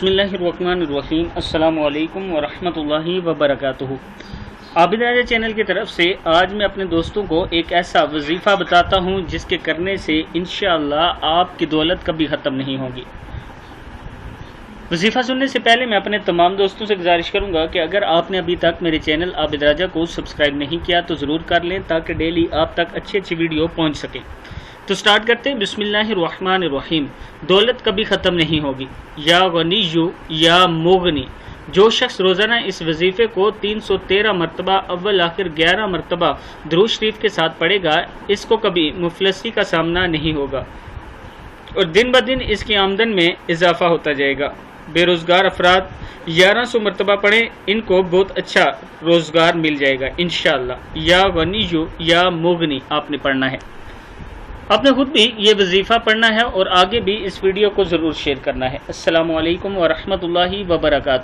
बिस्मिल्लाहिर्रहमानिर्रहीम। अस्सलामु अलैकुम वरहमतुल्लाहि वबरकातुहू। आबिद राजा चैनल की तरफ से आज मैं अपने दोस्तों को एक ऐसा वजीफ़ा बताता हूँ जिसके करने से इंशाअल्लाह आपकी दौलत कभी ख़त्म नहीं होगी। वजीफ़ा सुनने से पहले मैं अपने तमाम दोस्तों से गुजारिश करूँगा कि अगर आपने अभी तक मेरे चैनल आबिद राजा को सब्सक्राइब नहीं किया तो ज़रूर कर लें ताकि डेली आप तक अच्छी वीडियो पहुँच सके। तो स्टार्ट करते हैं। बिस्मिल्लाहिर्रहमानिर्रहीम। दौलत कभी ख़त्म नहीं होगी। या गनीयु या मुगनी। जो शख्स रोज़ाना इस वजीफ़े को 313 मरतबा अव्वल आखिर 11 मरतबा दुरूद शरीफ के साथ पढ़ेगा, इसको कभी मुफलसी का सामना नहीं होगा और दिन ब दिन इसकी आमदन में इजाफा होता जाएगा। बेरोज़गार अफराद 1100 मरतबा पढ़ें, इनको बहुत अच्छा रोज़गार मिल जाएगा इंशाअल्लाह। या गनीयु या मुगनी आपने पढ़ना है। आपने खुद भी ये वजीफ़ा पढ़ना है और आगे भी इस वीडियो को ज़रूर शेयर करना है। अस्सलामु अलैकुम वरहमतुल्लाहि वबरकातुहू।